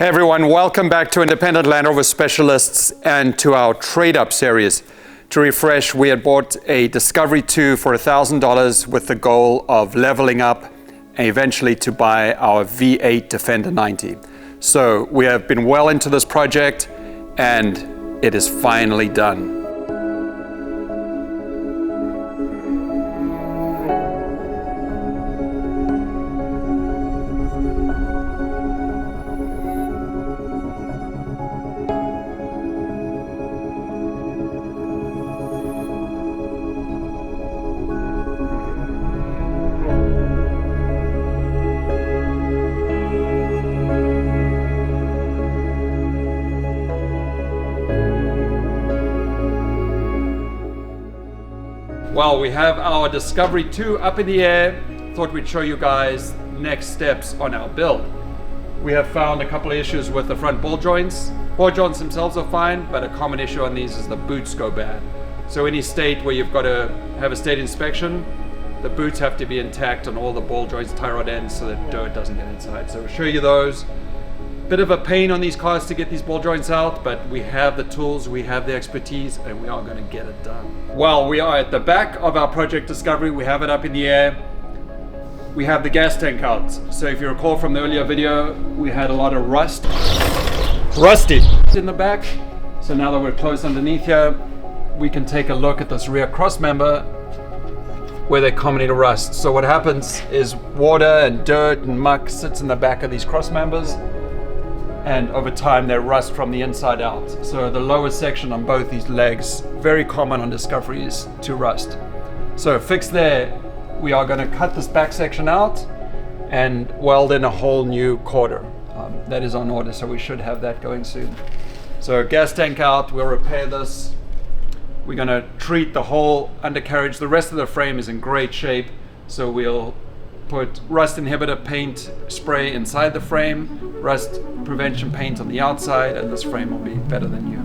Hey everyone, welcome back to Independent Land Rover Specialists and to our trade-up series. To refresh, we had bought a Discovery 2 for $1,000 with the goal of leveling up and eventually to buy our V8 Defender 90. So we have been well into this project and it is finally done. Well, we have our Discovery 2 up in the air. Thought we'd show you guys next steps on our build. We have found a couple of issues with the front ball joints. Ball joints themselves are fine, but a common issue on these is the boots go bad. So any state where you've got to have a state inspection, the boots have to be intact on all the ball joints, tie rod ends, so that dirt doesn't get inside. So we'll show you those. Bit of a pain on these cars to get these ball joints out, but we have the tools, we have the expertise, and we are going to get it done. Well, we are at the back of our Project Discovery. We have it up in the air. We have the gas tank out. So if you recall from the earlier video, we had a lot of rusty in the back. So now that we're close underneath here, we can take a look at this rear cross member where they commonly rust. So what happens is water and dirt and muck sits in the back of these cross members, and over time they rust from the inside out. So the lower section on both these legs, very common on Discoveries to rust. So fixed there, we are going to cut this back section out and weld in a whole new quarter. That is on order, so we should have that going soon. So gas tank out, we'll repair this. We're going to treat the whole undercarriage. The rest of the frame is in great shape, so we'll put rust inhibitor paint spray inside the frame, rust prevention paint on the outside, and this frame will be better than new.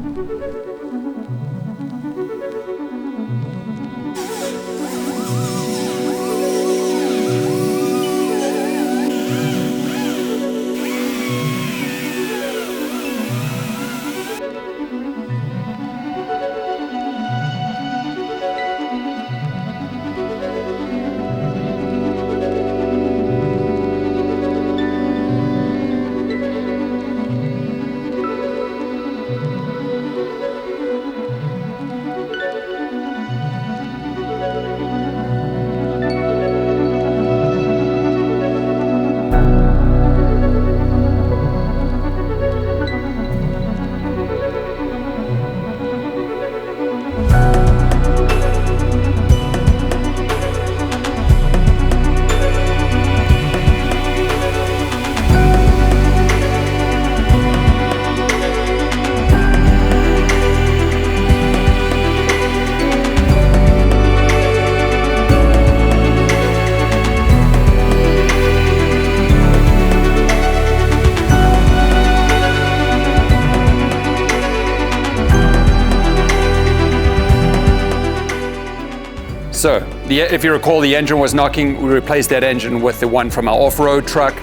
So, if you recall, the engine was knocking. We replaced that engine with the one from our off-road truck,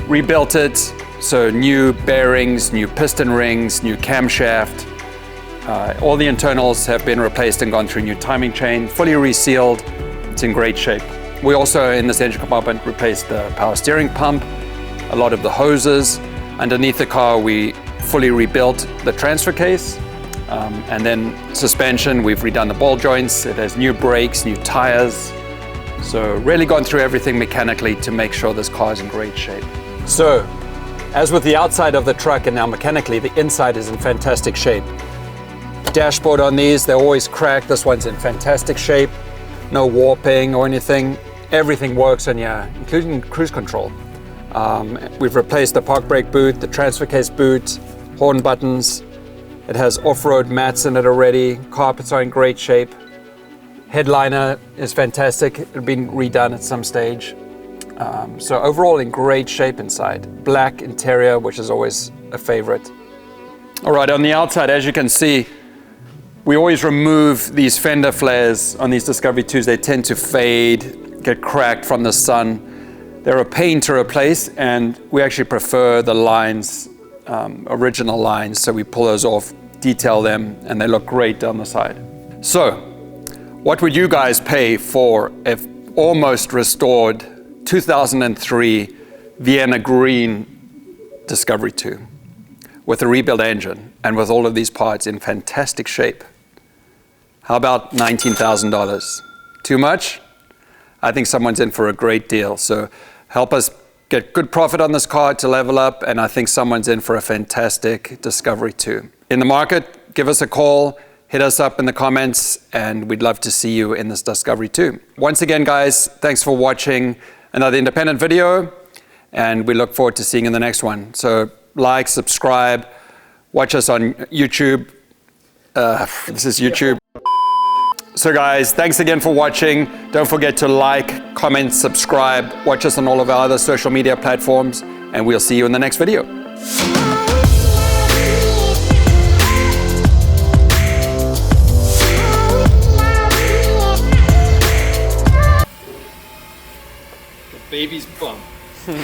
rebuilt it, so new bearings, new piston rings, new camshaft. All the internals have been replaced and gone through new timing chain, fully resealed. It's in great shape. We also, in this engine compartment, replaced the power steering pump, a lot of the hoses. Underneath the car, we fully rebuilt the transfer case. And then suspension, we've redone the ball joints. It has new brakes, new tires. So really gone through everything mechanically to make sure this car is in great shape. So, as with the outside of the truck and now mechanically, the inside is in fantastic shape. Dashboard on these, they're always cracked. This one's in fantastic shape. No warping or anything. Everything works on here, including cruise control. We've replaced the park brake boot, the transfer case boot, horn buttons. It has off-road mats in it already. Carpets are in great shape. Headliner is fantastic. It's been redone at some stage. So overall in great shape inside. Black interior, which is always a favorite. All right, on the outside, as you can see, we always remove these fender flares on these Discovery 2s. They tend to fade, get cracked from the sun. They're a pain to replace, and we actually prefer the lines original lines. So we pull those off, detail them, and they look great down the side. So what would you guys pay for a almost restored 2003 Vienna Green Discovery 2 with a rebuilt engine and with all of these parts in fantastic shape? How about $19,000? Too much? I think someone's in for a great deal. So help us get good profit on this car to level up, and I think someone's in for a fantastic Discovery 2. In the market, give us a call, hit us up in the comments, and we'd love to see you in this Discovery 2. Once again, guys, thanks for watching another independent video, and we look forward to seeing you in the next one. So like, subscribe, watch us on YouTube. This is YouTube. So guys, thanks again for watching. Don't forget to like, comment, subscribe, watch us on all of our other social media platforms, and we'll see you in the next video. The baby's bump.